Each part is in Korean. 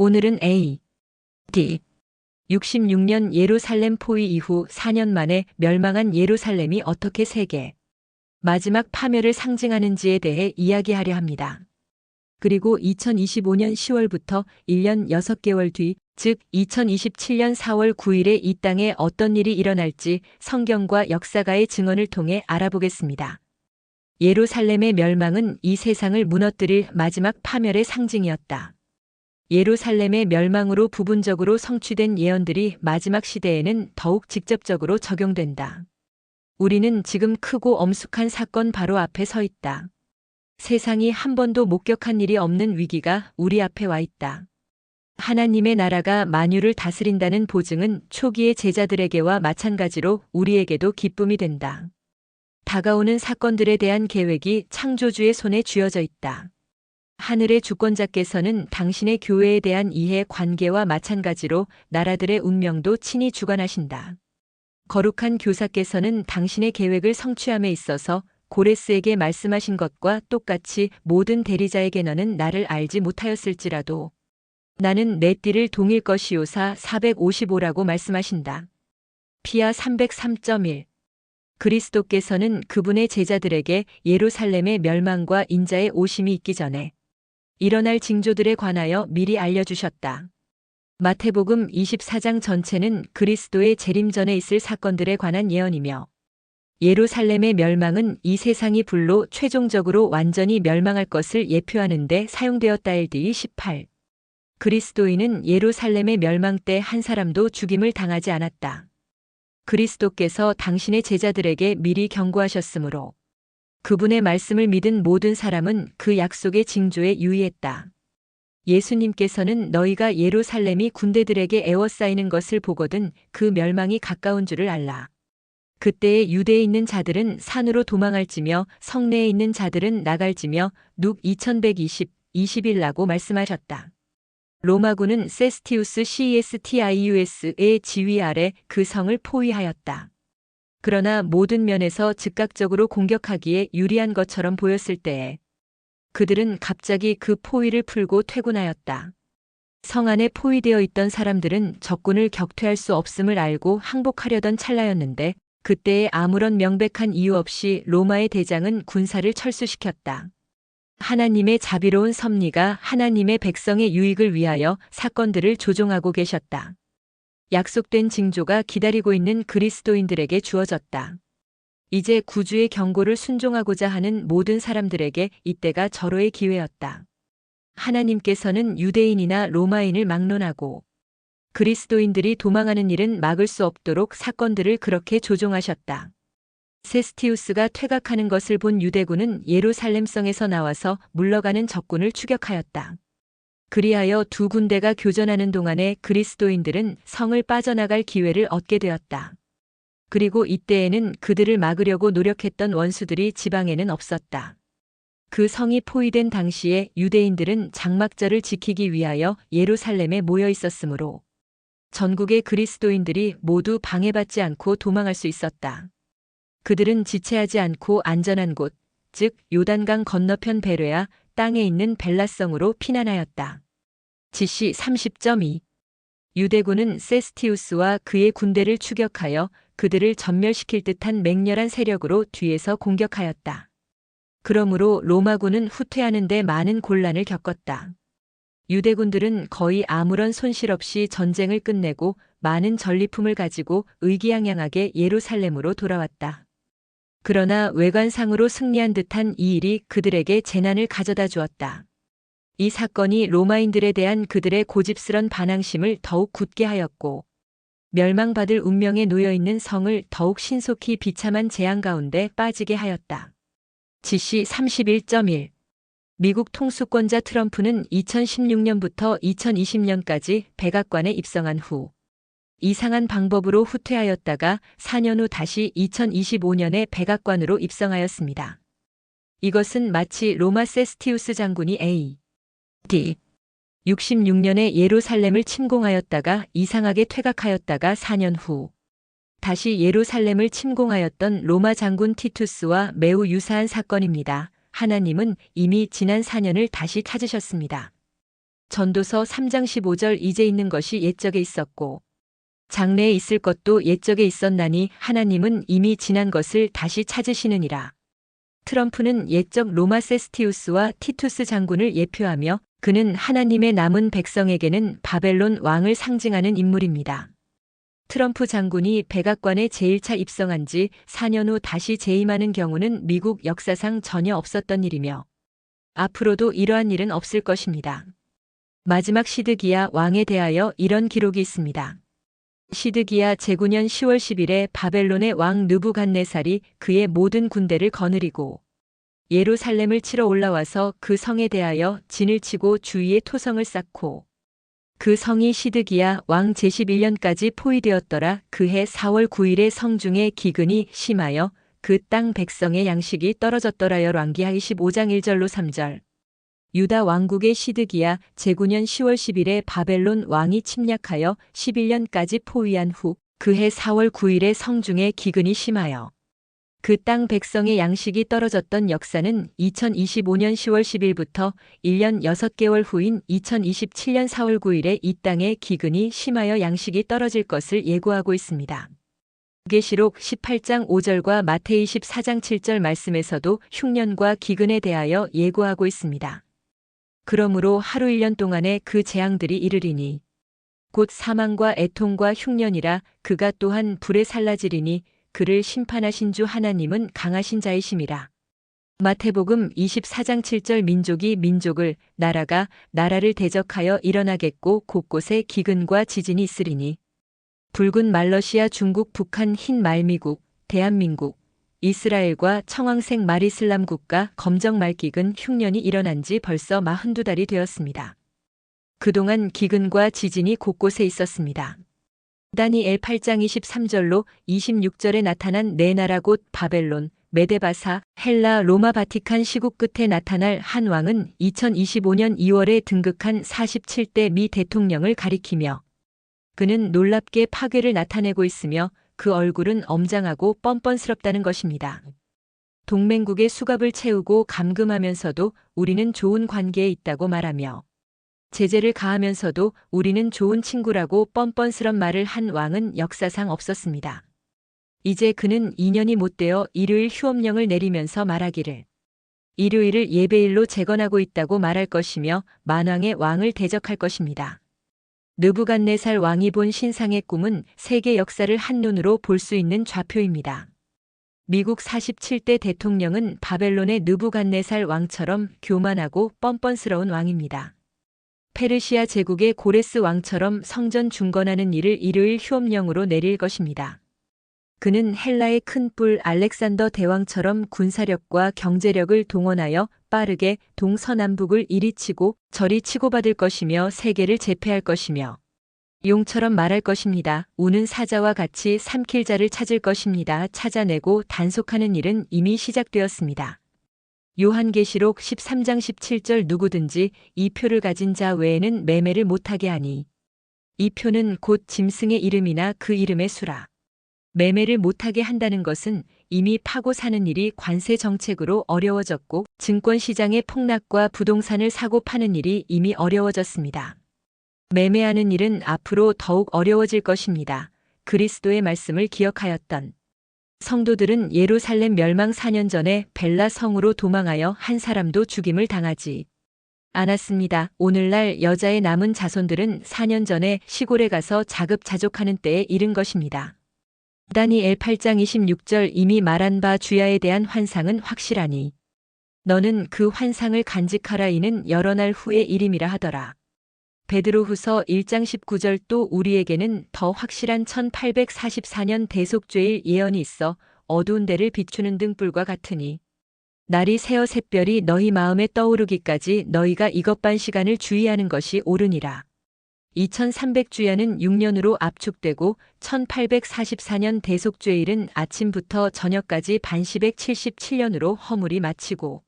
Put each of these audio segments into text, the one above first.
오늘은 AD 66년 예루살렘 포위 이후 4년 만에 멸망한 예루살렘이 어떻게 세계 마지막 파멸을 상징하는지에 대해 이야기하려 합니다. 그리고 2025년 10월부터 1년 6개월 뒤, 즉 2027년 4월 9일에 이 땅에 어떤 일이 일어날지 성경과 역사가의 증언을 통해 알아보겠습니다. 예루살렘의 멸망은 이 세상을 무너뜨릴 마지막 파멸의 상징이었다. 예루살렘의 멸망으로 부분적으로 성취된 예언들이 마지막 시대에는 더욱 직접적으로 적용된다. 우리는 지금 크고 엄숙한 사건 바로 앞에 서 있다. 세상이 한 번도 목격한 일이 없는 위기가 우리 앞에 와 있다. 하나님의 나라가 만유를 다스린다는 보증은 초기의 제자들에게와 마찬가지로 우리에게도 기쁨이 된다. 다가오는 사건들에 대한 계획이 창조주의 손에 쥐어져 있다. 하늘의 주권자께서는 당신의 교회에 대한 이해 관계와 마찬가지로 나라들의 운명도 친히 주관하신다. 거룩한 교사께서는 당신의 계획을 성취함에 있어서 고레스에게 말씀하신 것과 똑같이 모든 대리자에게 너는 나를 알지 못하였을지라도 나는 내 띠를 동일 것이오사 455라고 말씀하신다. 피아 303.1 그리스도께서는 그분의 제자들에게 예루살렘의 멸망과 인자의 오심이 있기 전에 일어날 징조들에 관하여 미리 알려주셨다. 마태복음 24장 전체는 그리스도의 재림 전에 있을 사건들에 관한 예언이며 예루살렘의 멸망은 이 세상이 불로 최종적으로 완전히 멸망할 것을 예표하는 데 사용되었다. LD 18 그리스도인은 예루살렘의 멸망 때 한 사람도 죽임을 당하지 않았다. 그리스도께서 당신의 제자들에게 미리 경고하셨으므로 그분의 말씀을 믿은 모든 사람은 그 약속의 징조에 유의했다. 예수님께서는 너희가 예루살렘이 군대들에게 에워싸이는 것을 보거든 그 멸망이 가까운 줄을 알라. 그때에 유대에 있는 자들은 산으로 도망할지며 성내에 있는 자들은 나갈지며 룩 2120, 21라고 말씀하셨다. 로마군은 세스티우스 CESTIUS의 지휘 아래 그 성을 포위하였다. 그러나 모든 면에서 즉각적으로 공격하기에 유리한 것처럼 보였을 때에 그들은 갑자기 그 포위를 풀고 퇴군하였다. 성 안에 포위되어 있던 사람들은 적군을 격퇴할 수 없음을 알고 항복하려던 찰나였는데 그때에 아무런 명백한 이유 없이 로마의 대장은 군사를 철수시켰다. 하나님의 자비로운 섭리가 하나님의 백성의 유익을 위하여 사건들을 조종하고 계셨다. 약속된 징조가 기다리고 있는 그리스도인들에게 주어졌다. 이제 구주의 경고를 순종하고자 하는 모든 사람들에게 이때가 절호의 기회였다. 하나님께서는 유대인이나 로마인을 막론하고 그리스도인들이 도망하는 일은 막을 수 없도록 사건들을 그렇게 조종하셨다. 세스티우스가 퇴각하는 것을 본 유대군은 예루살렘성에서 나와서 물러가는 적군을 추격하였다. 그리하여 두 군대가 교전하는 동안에 그리스도인들은 성을 빠져나갈 기회를 얻게 되었다. 그리고 이때에는 그들을 막으려고 노력했던 원수들이 지방에는 없었다. 그 성이 포위된 당시에 유대인들은 장막절을 지키기 위하여 예루살렘에 모여 있었으므로 전국의 그리스도인들이 모두 방해받지 않고 도망할 수 있었다. 그들은 지체하지 않고 안전한 곳, 즉 요단강 건너편 베레아 땅에 있는 벨라성으로 피난하였다. 지시 30.2 유대군은 세스티우스와 그의 군대를 추격하여 그들을 전멸시킬 듯한 맹렬한 세력으로 뒤에서 공격하였다. 그러므로 로마군은 후퇴하는 데 많은 곤란을 겪었다. 유대군들은 거의 아무런 손실 없이 전쟁을 끝내고 많은 전리품을 가지고 의기양양하게 예루살렘으로 돌아왔다. 그러나 외관상으로 승리한 듯한 이 일이 그들에게 재난을 가져다 주었다. 이 사건이 로마인들에 대한 그들의 고집스런 반항심을 더욱 굳게 하였고 멸망받을 운명에 놓여있는 성을 더욱 신속히 비참한 재앙 가운데 빠지게 하였다. 지시 31.1 미국 통수권자 트럼프는 2016년부터 2020년까지 백악관에 입성한 후 이상한 방법으로 후퇴하였다가 4년 후 다시 2025년에 백악관으로 입성하였습니다. 이것은 마치 로마 세스티우스 장군이 AD 66년에 예루살렘을 침공하였다가 이상하게 퇴각하였다가 4년 후 다시 예루살렘을 침공하였던 로마 장군 티투스와 매우 유사한 사건입니다. 하나님은 이미 지난 4년을 다시 찾으셨습니다. 전도서 3장 15절 이제 있는 것이 옛적에 있었고 장래에 있을 것도 옛적에 있었나니 하나님은 이미 지난 것을 다시 찾으시느니라. 트럼프는 옛적 로마 세스티우스와 티투스 장군을 예표하며 그는 하나님의 남은 백성에게는 바벨론 왕을 상징하는 인물입니다. 트럼프 장군이 백악관에 제1차 입성한 지 4년 후 다시 재임하는 경우는 미국 역사상 전혀 없었던 일이며 앞으로도 이러한 일은 없을 것입니다. 마지막 시드기야 왕에 대하여 이런 기록이 있습니다. 시드기야 제9년 10월 10일에 바벨론의 왕 느부갓네살이 그의 모든 군대를 거느리고 예루살렘을 치러 올라와서 그 성에 대하여 진을 치고 주위에 토성을 쌓고 그 성이 시드기야 왕 제11년까지 포위되었더라. 그해 4월 9일에 성중에 기근이 심하여 그 땅 백성의 양식이 떨어졌더라. 열왕기하 25장 1절로 3절. 유다 왕국의 시드기야 제9년 10월 10일에 바벨론 왕이 침략하여 11년까지 포위한 후 그해 4월 9일에 성중에 기근이 심하여 그 땅 백성의 양식이 떨어졌던 역사는 2025년 10월 10일부터 1년 6개월 후인 2027년 4월 9일에 이 땅에 기근이 심하여 양식이 떨어질 것을 예고하고 있습니다. 계시록 18장 5절과 마태이 14장 7절 말씀에서도 흉년과 기근에 대하여 예고하고 있습니다. 그러므로 하루 1년 동안에 그 재앙들이 이르리니 곧 사망과 애통과 흉년이라. 그가 또한 불에 살라지리니 그를 심판하신 주 하나님은 강하신 자이심이라. 마태복음 24장 7절 민족이 민족을 나라가 나라를 대적하여 일어나겠고 곳곳에 기근과 지진이 있으리니 붉은 말러시아 중국 북한 흰 말미국 대한민국 이스라엘과 청황색 말이슬람 국가 검정 말기근 흉년이 일어난 지 벌써 42달이 되었습니다. 그동안 기근과 지진이 곳곳에 있었습니다. 다니엘 8장 23절로 26절에 나타난 네 나라 곧 바벨론, 메데바사, 헬라, 로마 바티칸 시국 끝에 나타날 한 왕은 2025년 2월에 등극한 47대 미 대통령을 가리키며 그는 놀랍게 파괴를 나타내고 있으며 그 얼굴은 엄장하고 뻔뻔스럽다는 것입니다. 동맹국의 수갑을 채우고 감금하면서도 우리는 좋은 관계에 있다고 말하며 제재를 가하면서도 우리는 좋은 친구라고 뻔뻔스런 말을 한 왕은 역사상 없었습니다. 이제 그는 2년이 못되어 일요일 휴업령을 내리면서 말하기를 일요일을 예배일로 재건하고 있다고 말할 것이며 만왕의 왕을 대적할 것입니다. 느부갓네살 왕이 본 신상의 꿈은 세계 역사를 한눈으로 볼 수 있는 좌표입니다. 미국 47대 대통령은 바벨론의 느부갓네살 왕처럼 교만하고 뻔뻔스러운 왕입니다. 페르시아 제국의 고레스 왕처럼 성전 중건하는 일을 일요일 휴업령으로 내릴 것입니다. 그는 헬라의 큰 뿔 알렉산더 대왕처럼 군사력과 경제력을 동원하여 빠르게 동서남북을 이리 치고 저리 치고받을 것이며 세계를 제패할 것이며 용처럼 말할 것입니다. 우는 사자와 같이 삼킬 자를 찾을 것입니다. 찾아내고 단속하는 일은 이미 시작되었습니다. 요한계시록 13장 17절 누구든지 이 표를 가진 자 외에는 매매를 못하게 하니 이 표는 곧 짐승의 이름이나 그 이름의 수라. 매매를 못하게 한다는 것은 이미 파고 사는 일이 관세 정책으로 어려워졌고 증권시장의 폭락과 부동산을 사고 파는 일이 이미 어려워졌습니다. 매매하는 일은 앞으로 더욱 어려워질 것입니다. 그리스도의 말씀을 기억하였던 성도들은 예루살렘 멸망 4년 전에 벨라 성으로 도망하여 한 사람도 죽임을 당하지 않았습니다. 오늘날 여자의 남은 자손들은 4년 전에 시골에 가서 자급자족하는 때에 이른 것입니다. 다니엘 8장 26절 이미 말한 바 주야에 대한 환상은 확실하니 너는 그 환상을 간직하라. 이는 여러 날 후의 일임이라 하더라. 베드로후서 1장 19절 또 우리에게는 더 확실한 1844년 대속죄일 예언이 있어 어두운 데를 비추는 등불과 같으니 날이 새어 샛별이 너희 마음에 떠오르기까지 너희가 이것반 시간을 주의하는 것이 옳으니라. 2300주야는 6년으로 압축되고 1844년 대속죄일은 아침부터 저녁까지 반시백 77년으로 허물이 마치고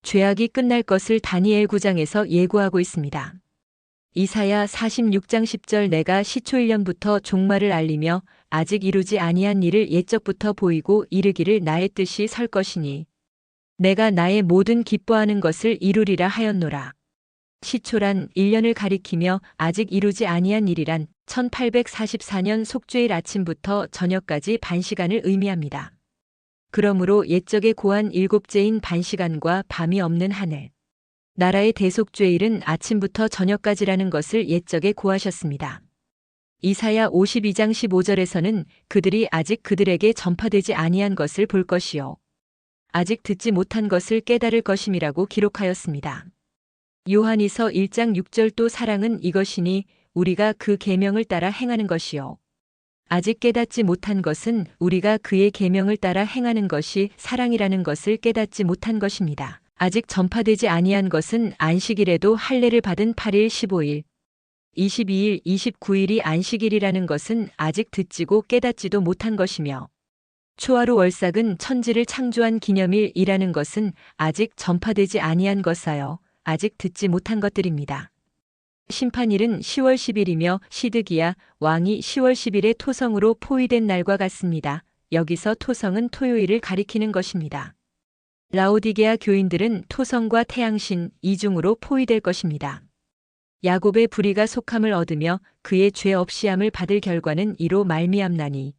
죄악이 끝날 것을 다니엘 9장에서 예고하고 있습니다. 이사야 46장 10절 내가 시초 1년부터 종말을 알리며 아직 이루지 아니한 일을 옛적부터 보이고 이르기를 나의 뜻이 설 것이니 내가 나의 모든 기뻐하는 것을 이루리라 하였노라. 시초란 1년을 가리키며 아직 이루지 아니한 일이란 1844년 속죄일 아침부터 저녁까지 반시간을 의미합니다. 그러므로 옛적의 고한 일곱째인 반시간과 밤이 없는 하늘. 나라의 대속죄일은 아침부터 저녁까지라는 것을 옛적에 고하셨습니다. 이사야 52장 15절에서는 그들이 아직 그들에게 전파되지 아니한 것을 볼 것이요 아직 듣지 못한 것을 깨달을 것임이라고 기록하였습니다. 요한이서 1장 6절 또 사랑은 이것이니 우리가 그 계명을 따라 행하는 것이요 아직 깨닫지 못한 것은 우리가 그의 계명을 따라 행하는 것이 사랑이라는 것을 깨닫지 못한 것입니다. 아직 전파되지 아니한 것은 안식일에도 할례를 받은 8일 15일, 22일, 29일이 안식일이라는 것은 아직 듣지고 깨닫지도 못한 것이며 초하루 월삭은 천지를 창조한 기념일이라는 것은 아직 전파되지 아니한 것사여 아직 듣지 못한 것들입니다. 심판일은 10월 10일이며 시드기야 왕이 10월 10일에 토성으로 포위된 날과 같습니다. 여기서 토성은 토요일을 가리키는 것입니다. 라오디게아 교인들은 토성과 태양신 이중으로 포위될 것입니다. 야곱의 불의가 속함을 얻으며 그의 죄 없이함을 받을 결과는 이로 말미암나니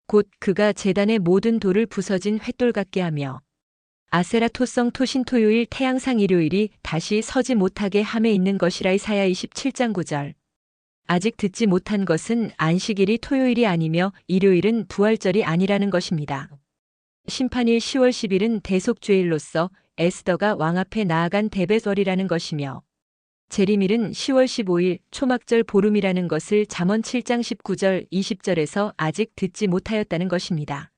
곧 그가 제단의 모든 돌을 부서진 횃돌 같게 하며 아세라 토성 토신 토요일 태양상 일요일이 다시 서지 못하게 함에 있는 것이라. 이사야 27장 9절. 아직 듣지 못한 것은 안식일이 토요일이 아니며 일요일은 부활절이 아니라는 것입니다. 심판일 10월 10일은 대속죄일로서 에스더가 왕 앞에 나아간 데벳월이라는 것이며 재림일은 10월 15일 초막절 보름이라는 것을 잠언 7장 19절 20절에서 아직 듣지 못하였다는 것입니다.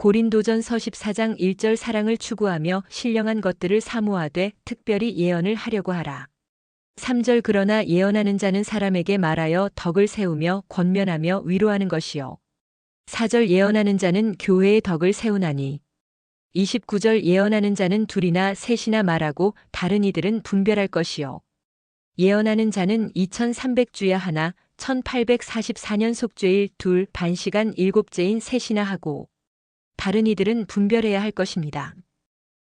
고린도전서 14장 1절 사랑을 추구하며 신령한 것들을 사모하되 특별히 예언을 하려고 하라. 3절 그러나 예언하는 자는 사람에게 말하여 덕을 세우며 권면하며 위로하는 것이요 4절 예언하는 자는 교회의 덕을 세우나니 29절 예언하는 자는 둘이나 셋이나 말하고 다른 이들은 분별할 것이요 예언하는 자는 2300주야 하나 1844년 속죄일 둘 반시간 일곱째인 셋이나 하고 다른 이들은 분별해야 할 것입니다.